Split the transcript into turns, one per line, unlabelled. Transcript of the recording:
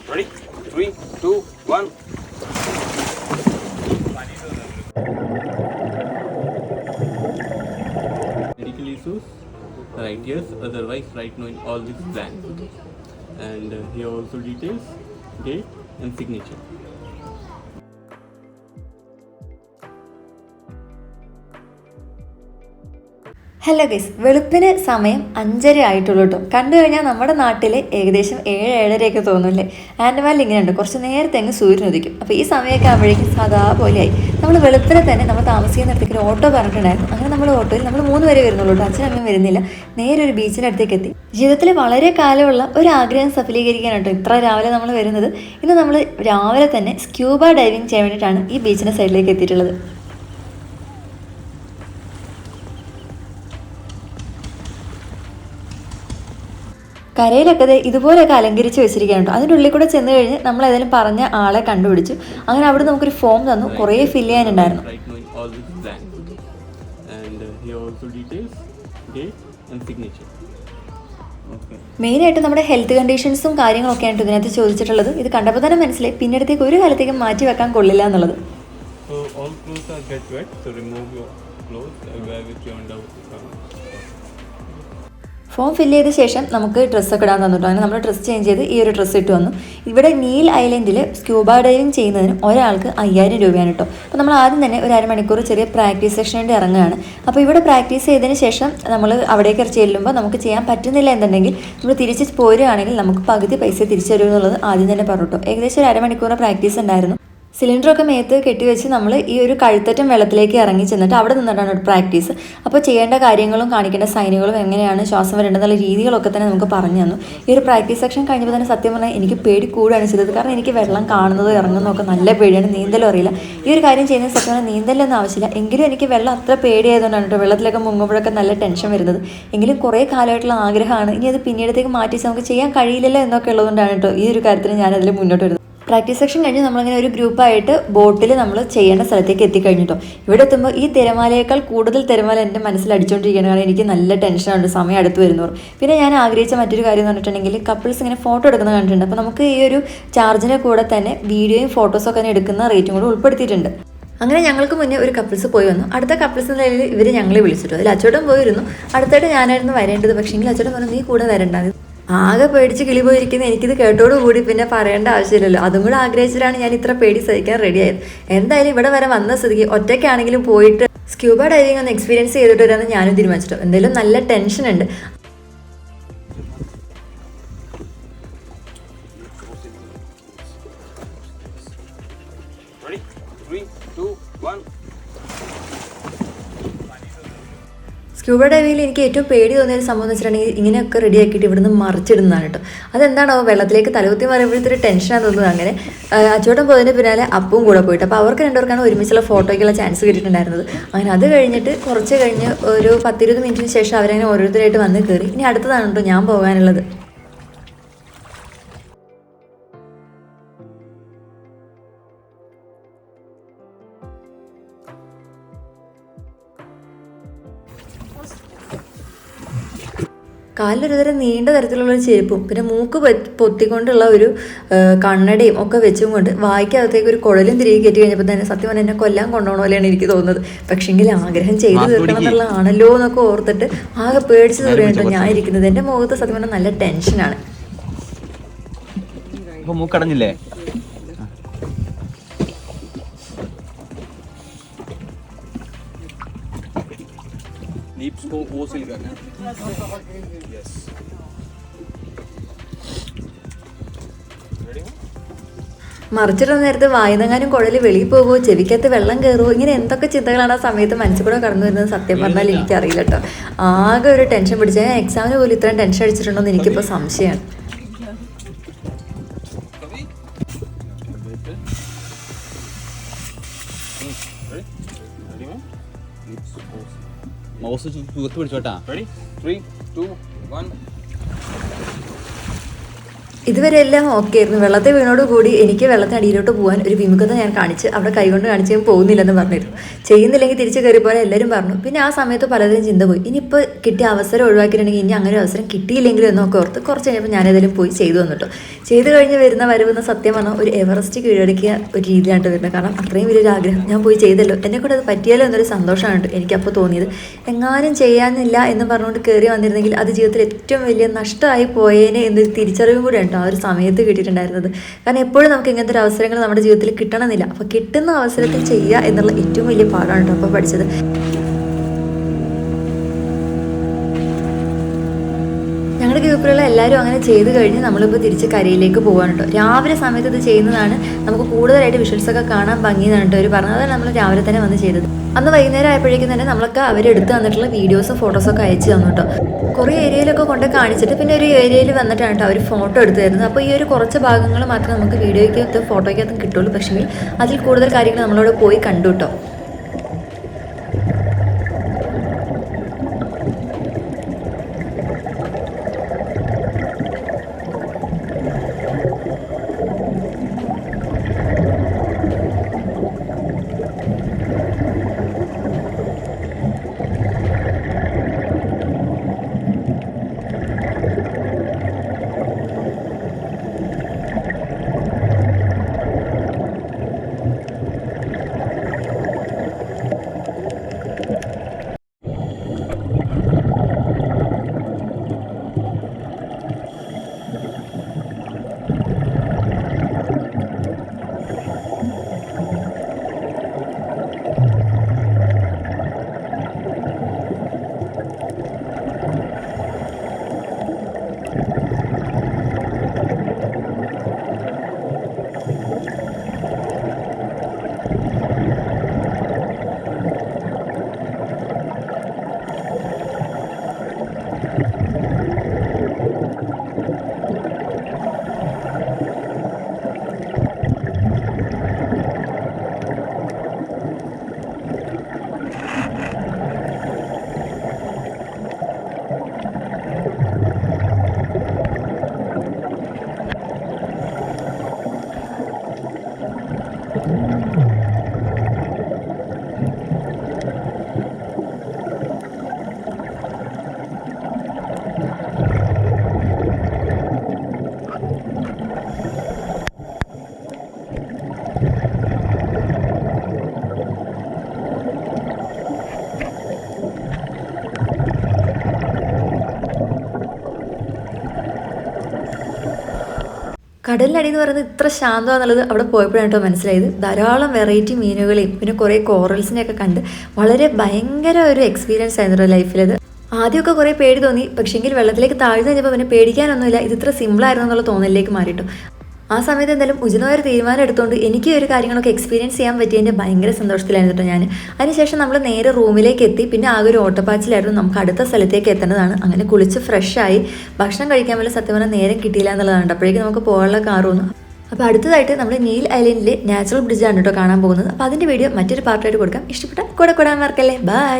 Ready? 3, 2, 1. Medical issues, right? Yes. Otherwise, right now in all these blank. And here also details, date and signature.
Hello guys, വെളുപ്പിന് സമയം 5:30 ആയിട്ടുള്ളൂ കേട്ടോ. കണ്ടു കഴിഞ്ഞാൽ നമ്മുടെ നാട്ടിൽ ഏകദേശം 7-7:30 തോന്നുമല്ലേ. ആൻഡമാനിൽ ഇങ്ങനെയുണ്ട്, കുറച്ച് നേരത്തെ അങ്ങ് സൂര്യൻ ഉദിക്കും. അപ്പോൾ ഈ സമയമൊക്കെ ആകുമ്പോഴേക്കും സാധാ പോലെയായി. നമ്മൾ വെളുപ്പിനെ തന്നെ നമ്മൾ താമസിക്കുന്നിടത്തേക്ക് ഒരു ഓട്ടോ പറഞ്ഞിട്ടുണ്ടായിരുന്നു. അങ്ങനെ നമ്മൾ ഓട്ടോയിൽ നമ്മൾ 3 പേരെ വരുന്നുള്ളൂ കേട്ടോ. അച്ഛനമ്മയും വരുന്നില്ല. നേരെ ഒരു ബീച്ചിൻ്റെ അടുത്തേക്ക് എത്തി. ജീവിതത്തിൽ വളരെ കാലമുള്ള ഒരു ആഗ്രഹം സഫലീകരിക്കാൻ കേട്ടോ ഇത്ര രാവിലെ നമ്മൾ വരുന്നത്. ഇന്ന് നമ്മൾ രാവിലെ തന്നെ സ്ക്യൂബ ഡൈവിങ് ചെയ്യാൻ വേണ്ടിയിട്ടാണ് ഈ ബീച്ചിൻ്റെ സൈഡിലേക്ക് എത്തിയിട്ടുള്ളത്. കരയിലൊക്കെ ഇതുപോലെയൊക്കെ അലങ്കരിച്ച് വെച്ചിരിക്കുകയാണ്. അതിൻ്റെ ഉള്ളിൽ കൂടെ ചെന്ന് കഴിഞ്ഞ് നമ്മൾ ഏതായാലും പറഞ്ഞ ആളെ കണ്ടുപിടിച്ചു. അങ്ങനെ അവിടെ നമുക്കൊരു ഫോം തന്നു, കുറേ ഫില്ല് ചെയ്യാനുണ്ടായിരുന്നു. മെയിനായിട്ട് നമ്മുടെ ഹെൽത്ത് കണ്ടീഷൻസും കാര്യങ്ങളൊക്കെയാണ് ഇതിനകത്ത് ചോദിച്ചിട്ടുള്ളത്. ഇത് കണ്ടപ്പോൾ തന്നെ മനസ്സിലായി പിന്നീടത്തേക്ക് ഒരു കാലത്തേക്കും മാറ്റി വെക്കാൻ കൊള്ളില്ല എന്നുള്ളത്. ഫോം ഫില്ല് ചെയ്ത ശേഷം നമുക്ക് ഡ്രസ്സൊക്കെ ഇടാൻ തന്നിട്ടു. അങ്ങനെ നമ്മൾ ഡ്രസ്സ് ചേഞ്ച് ചെയ്ത് ഈ ഒരു ഡ്രസ്സ് ഇട്ട് വന്നു. ഇവിടെ നീൽ ഐലൻഡിൽ സ്ക്യൂബ ഡൈവിങ് ചെയ്യുന്നതിന് ഒരാൾക്ക് 5000 രൂപയാണ് കേട്ടോ. അപ്പോൾ നമ്മൾ ആദ്യം തന്നെ ഒരു അരമണിക്കൂർ ചെറിയ പ്രാക്ടീസ് സെക്ഷന് വേണ്ടി ഇറങ്ങുകയാണ്. അപ്പോൾ ഇവിടെ പ്രാക്ടീസ് ചെയ്തതിന് ശേഷം നമ്മൾ അവിടേക്ക് ചെല്ലുമ്പോൾ നമുക്ക് ചെയ്യാൻ പറ്റുന്നില്ല എന്നുണ്ടെങ്കിൽ നമ്മൾ തിരിച്ച് പോരുകയാണെങ്കിൽ നമുക്ക് പകുതി പൈസ തിരിച്ചു തരും എന്നുള്ളത് ആദ്യം തന്നെ പറഞ്ഞു കേട്ടോ. ഏകദേശം ഒരു അരമണിക്കൂർ പ്രാക്ടീസ് ഉണ്ടായിരുന്നു. സിലിണ്ടറൊക്കെ മേത്ത് കെട്ടിവെച്ച് നമ്മൾ ഈ ഒരു കഴുത്തറ്റം വെള്ളത്തിലേക്ക് ഇറങ്ങി ചെന്നിട്ട് അവിടെ നിന്നിട്ടാണ് പ്രാക്ടീസ്. അപ്പോൾ ചെയ്യേണ്ട കാര്യങ്ങളും കാണിക്കേണ്ട സൈനുകളും എങ്ങനെയാണ് ശ്വാസം വരേണ്ടതുള്ള രീതികളൊക്കെ തന്നെ നമുക്ക് പറഞ്ഞു തന്നു. ഈ ഒരു പ്രാക്ടീസ് സെക്ഷൻ കഴിഞ്ഞപ്പോൾ തന്നെ സത്യം പറഞ്ഞാൽ എനിക്ക് പേടി കൂടുകയാണ് ചെയ്തത്. കാരണം എനിക്ക് വെള്ളം കാണുന്നതോ ഇറങ്ങുന്നതൊക്കെ നല്ല പേടിയാണ്. നീന്തലും അറിയില്ല. ഈ ഒരു കാര്യം ചെയ്യുന്ന സത്യം പറഞ്ഞാൽ നീന്തലൊന്നും ആവശ്യമില്ല. എങ്കിലും എനിക്ക് വെള്ളം അത്ര പേടിയായതുകൊണ്ടാണ് കേട്ടോ വെള്ളത്തിലൊക്കെ മുങ്ങുമ്പോഴൊക്കെ നല്ല ടെൻഷൻ വരുന്നത്. എങ്കിലും കുറേ കാലമായിട്ടുള്ള ആഗ്രഹമാണ്. ഇനി അത് പിന്നീടത്തേക്ക് മാറ്റി നമുക്ക് ചെയ്യാൻ കഴിയില്ലല്ലോ എന്നൊക്കെ ഉള്ളതുകൊണ്ടാണ് കേട്ടോ ഈ ഒരു കാര്യത്തിന് ഞാനതിൽ മുന്നോട്ട് വരുന്നത്. പ്രാക്ടീസ് സെക്ഷൻ കഴിഞ്ഞ് നമ്മളിങ്ങനെ ഒരു ഗ്രൂപ്പായിട്ട് ബോട്ടിൽ നമ്മൾ ചെയ്യേണ്ട സ്ഥലത്തേക്ക് എത്തിക്കഴിഞ്ഞിട്ടോ. ഇവിടെ എത്തുമ്പോൾ ഈ തിരമാലയേക്കാൾ കൂടുതൽ തിരമാല എൻ്റെ മനസ്സിൽ അടിച്ചുകൊണ്ടിരിക്കുകയാണ്. കാരണം എനിക്ക് നല്ല ടെൻഷനുണ്ട് സമയം അടുത്ത് വരുന്നവർ. പിന്നെ ഞാൻ ആഗ്രഹിച്ച മറ്റൊരു കാര്യം എന്ന് പറഞ്ഞിട്ടുണ്ടെങ്കിൽ കപ്പിൾസ് ഇങ്ങനെ ഫോട്ടോ എടുക്കുന്നത് കണ്ടിട്ടുണ്ട്. അപ്പോൾ നമുക്ക് ഈ ഒരു ചാർജിൻ്റെ കൂടെ തന്നെ വീഡിയോയും ഫോട്ടോസൊക്കെ തന്നെ എടുക്കുന്ന റേറ്റും കൂടെ ഉൾപ്പെടുത്തിയിട്ടുണ്ട്. അങ്ങനെ ഞങ്ങൾക്ക് മുന്നേ ഒരു കപ്പിൾസ് പോയി വന്നു. അടുത്ത കപ്പിൾസ് എന്ന നിലയിൽ ഇവർ ഞങ്ങളെ വിളിച്ചിട്ടു. അതിൽ അച്ചോട്ടൻ പോയിരുന്നു. അടുത്തായിട്ട് ഞാനായിരുന്നു വരേണ്ടത്. പക്ഷേങ്കിൽ അച്ചോട്ടൻ പറഞ്ഞു നീ കൂടെ വരണ്ട. ആകെ പേടിച്ച് കിളി പോയിരിക്കുന്ന എനിക്കിത് കേട്ടോടുകൂടി പിന്നെ പറയേണ്ട ആവശ്യമില്ലല്ലോ. അതും കൂടെ ആഗ്രഹിച്ചിട്ടാണ് ഞാൻ ഇത്ര പേടി സഹിക്കാൻ റെഡിയായത്. എന്തായാലും ഇവിടെ വരെ വന്ന സ്ഥിതിക്ക് ഒറ്റയ്ക്കാണെങ്കിലും പോയിട്ട് സ്ക്യൂബ ഡൈവിംഗ് ഒന്ന് എക്സ്പീരിയൻസ് ചെയ്തിട്ട് വരാമെന്ന് ഞാനും തീരുമാനിച്ചിട്ടു. എന്തായാലും നല്ല ടെൻഷനുണ്ട്. സ്ക്യൂബ ഡൈവിങ്ങിൽ എനിക്ക് ഏറ്റവും പേടി തോന്നിയൊരു സംഭവം എന്ന് വെച്ചിട്ടുണ്ടെങ്കിൽ ഇങ്ങനെയൊക്കെ റെഡി ആക്കിയിട്ട് ഇവിടുന്ന് മറിച്ചിടുന്നതാണ് കേട്ടോ. അതെന്താണോ വെള്ളത്തിലേക്ക് തലകുത്തി മറിയുമ്പോഴത്തൊരു ടെൻഷനാണ് തോന്നുന്നത്. അങ്ങനെ അച്ചോട്ടൻ പോയതിന് പിന്നാലെ അപ്പവും കൂടെ പോയിട്ട് അപ്പോൾ അവർക്ക് രണ്ടുപേർക്കാണ് ഒരുമിച്ചുള്ള ഫോട്ടോയ്ക്കുള്ള ചാൻസ് കിട്ടിയിട്ടുണ്ടായിരുന്നത്. അങ്ങനെ അത് കഴിഞ്ഞിട്ട് കുറച്ച് കഴിഞ്ഞ് ഒരു 10-20 മിനിറ്റിന് ശേഷം അവരങ്ങനെ ഓരോരുത്തരായിട്ട് വന്ന് കയറി. ഇനി അടുത്തതാണ് കേട്ടോ ഞാൻ പോകാനുള്ളത്. കാലിലൊരു തരം നീണ്ട തരത്തിലുള്ളൊരു ചെരുപ്പും പിന്നെ മൂക്ക് പൊത്തിക്കൊണ്ടുള്ള ഒരു കണ്ണടയും ഒക്കെ വെച്ചും കൊണ്ട് വായിക്കകത്തേക്ക് ഒരു കുഴലും തിരികെ കയറ്റി കഴിഞ്ഞപ്പോൾ തന്നെ സത്യം പറഞ്ഞാൽ എന്നെ കൊല്ലാൻ കൊണ്ടുപോകണ പോലെയാണ് എനിക്ക് തോന്നുന്നത്. പക്ഷേങ്കിൽ ആഗ്രഹം ചെയ്തു തീർക്കണം എന്നുള്ളതാണല്ലോ എന്നൊക്കെ ഓർത്തിട്ട് ആകെ പേടിച്ച് തുടങ്ങിയിട്ടോ ഞാൻ ഇരിക്കുന്നത്. എൻ്റെ മുഖത്ത് സത്യം പറഞ്ഞാൽ നല്ല ടെൻഷനാണ്.
മൂക്കടഞ്ഞില്ലേ?
लीप्स को वो सील करना है. यस. रेडी?
മറിച്ചിടുന്ന നേരത്ത് വായുന്നെങ്ങാനും കുഴൽ വെളിയിൽ പോകുമോ, ചെവിക്കകത്ത് വെള്ളം കയറുമോ, ഇങ്ങനെ എന്തൊക്കെ ചിന്തകളാണ് ആ സമയത്ത് മനസ്സിൽ കൂടെ കടന്നു വരുന്നത് സത്യം പറഞ്ഞാൽ എനിക്കറിയില്ല കേട്ടോ. ആകെ ഒരു ടെൻഷൻ പിടിച്ച എക്സാമിന് പോലും ഇത്രയും ടെൻഷൻ അടിച്ചിട്ടുണ്ടോ എന്ന് എനിക്കിപ്പോൾ സംശയമാണ്.
മൗസ് പിടിച്ചോട്ടാ.
Ready? 3, 2, 1.
ഇതുവരെ എല്ലാം ഓക്കെ ആയിരുന്നു. വെള്ളത്തെ വീണോടുകൂടി എനിക്ക് വെള്ളത്തിനടിയിലോട്ട് പോകാൻ ഒരു വിമുഖത ഞാൻ കാണിച്ച് അവിടെ കൈകൊണ്ട് കാണിച്ച് ഞാൻ പോകുന്നില്ലെന്ന് പറഞ്ഞിരുന്നു. ചെയ്യുന്നില്ലെങ്കിൽ തിരിച്ച് കയറി പോലെ എല്ലാവരും പറഞ്ഞു. പിന്നെ ആ സമയത്ത് പലതരം ചിന്ത പോയി. ഇനിയിപ്പോൾ കിട്ടിയ അവസരം ഒഴിവാക്കിയിട്ടുണ്ടെങ്കിൽ ഇനി അങ്ങനെ ഒരു അവസരം കിട്ടിയില്ലെങ്കിലും എന്നൊക്കെ ഓർത്ത് കുറച്ച് കഴിഞ്ഞപ്പോൾ ഞാനേതായാലും പോയി ചെയ്തു വന്നിട്ടോ. ചെയ്ത് കഴിഞ്ഞ് വരുന്ന വരവെന്ന് സത്യം പറഞ്ഞാൽ ഒരു എവറസ്റ്റ് കീഴടക്കിയ ഒരു രീതിയാണ് വരുന്നത്. കാരണം അത്രയും വലിയൊരു ആഗ്രഹം ഞാൻ പോയി ചെയ്തല്ലോ, എന്നെക്കൂടെ അത് പറ്റിയാലോ എന്നൊരു സന്തോഷമാണ് എനിക്കപ്പോൾ തോന്നിയത്. എങ്ങാനും ചെയ്യാനില്ല എന്ന് പറഞ്ഞുകൊണ്ട് കയറി വന്നിരുന്നെങ്കിൽ അത് ജീവിതത്തിൽ ഏറ്റവും വലിയ നഷ്ടമായി പോയേനെ എന്നൊരു തിരിച്ചറിവും കൂടെ ഉണ്ട് ആ ഒരു സമയത്ത് കിട്ടിയിട്ടുണ്ടായിരുന്നത്. കാരണം എപ്പോഴും നമുക്ക് ഇങ്ങനത്തെ ഒരു അവസരങ്ങൾ നമ്മുടെ ജീവിതത്തിൽ കിട്ടണമെന്നില്ല. അപ്പോൾ കിട്ടുന്ന അവസരത്തിൽ ചെയ്യുക എന്നുള്ള ഏറ്റവും വലിയ പാടാണ് കേട്ടോ അപ്പോൾ പഠിച്ചത്. ഞങ്ങളുടെ ഗ്രൂപ്പിലുള്ള എല്ലാവരും അങ്ങനെ ചെയ്ത് കഴിഞ്ഞ് നമ്മളിപ്പോൾ തിരിച്ച് കരയിലേക്ക് പോകാൻ കേട്ടോ. രാവിലെ സമയത്ത് ഇത് ചെയ്യുന്നതാണ് നമുക്ക് കൂടുതലായിട്ട് വിഷ്വൽസൊക്കെ കാണാൻ ഭംഗിയെന്നാണ് കേട്ടോ അവർ പറഞ്ഞത്. അതാണ് നമ്മൾ രാവിലെ തന്നെ വന്ന് ചെയ്തത്. അന്ന് വൈകുന്നേരം ആയപ്പോഴേക്കും തന്നെ നമ്മളൊക്കെ അവരെടുത്ത് തന്നിട്ടുള്ള വീഡിയോസും ഫോട്ടോസൊക്കെ അയച്ചു തന്നു കേട്ടോ. കുറേ ഏരിയയിലൊക്കെ കൊണ്ട് കാണിച്ചിട്ട് പിന്നെ ഒരു ഏരിയയിൽ വന്നിട്ടാണ് കേട്ടോ അവർ ഫോട്ടോ എടുത്ത് തരുന്നത്. അപ്പോൾ ഈ ഒരു കുറച്ച് ഭാഗങ്ങൾ മാത്രമേ നമുക്ക് വീഡിയോയ്ക്കകത്തും ഫോട്ടോയ്ക്കകത്തും കിട്ടുള്ളൂ. പക്ഷേ അതിൽ കൂടുതൽ കാര്യങ്ങൾ നമ്മളോട് പോയി കണ്ടു കേട്ടോ. കടലിനടി എന്ന് പറയുന്നത് ഇത്ര ശാന്തമാണെന്നുള്ളത് അവിടെ പോയപ്പോഴാണ് കേട്ടോ മനസ്സിലായത്. ധാരാളം വെറൈറ്റി മീനുകളെയും പിന്നെ കുറേ കോറൽസിനെയൊക്കെ കണ്ട് വളരെ ഭയങ്കര ഒരു എക്സ്പീരിയൻസ് ആയിരുന്നു ലൈഫിലത്. ആദ്യമൊക്കെ കുറേ പേടി തോന്നി. പക്ഷേങ്കിൽ വെള്ളത്തിലേക്ക് താഴ്ന്നു കഴിഞ്ഞപ്പോൾ പിന്നെ പേടിക്കാനൊന്നുമില്ല, ഇത് ഇത്ര സിമ്പിളായിരുന്നു എന്നുള്ള തോന്നലിലേക്ക് മാറിയിട്ടു. ആ സമയത്ത് എന്തായാലും ഉചിതമായ ഒരു തീരുമാനം എടുത്തുകൊണ്ട് എനിക്ക് ഒരു കാര്യങ്ങളൊക്കെ എക്സ്പീരിയൻസ് ചെയ്യാൻ പറ്റിയതിൻ്റെ ഭയങ്കര സന്തോഷത്തിലായിരുന്നു കേട്ടോ ഞാൻ. അതിനുശേഷം നമ്മൾ നേരെ റൂമിലേക്ക് എത്തി. പിന്നെ ആകെ ഒരു ഓട്ടപ്പാച്ചിലായിരുന്നു, നമുക്ക് അടുത്ത സ്ഥലത്തേക്ക് എത്തേണ്ടതാണ്. അങ്ങനെ കുളിച്ച് ഫ്രഷായി ഭക്ഷണം കഴിക്കാൻ പോലും സത്യം പറഞ്ഞാൽ നേരം കിട്ടിയില്ല എന്നുള്ളതാണ്. അപ്പോഴേക്കും നമുക്ക് പോകാനുള്ള കാറ് വന്നു. അപ്പോൾ അടുത്തതായിട്ട് നമ്മൾ നീൽ ഐലൻഡിലെ നാച്ചുറൽ ബ്രിഡ്ജാണ് കേട്ടോ കാണാൻ പോകുന്നത്. അപ്പോൾ അതിൻ്റെ വീഡിയോ മറ്റൊരു പാർട്ടായിട്ട് കൊടുക്കാം. ഇഷ്ടപ്പെട്ട കൂടെ കൂടാൻ മറക്കല്ലേ. ബൈ.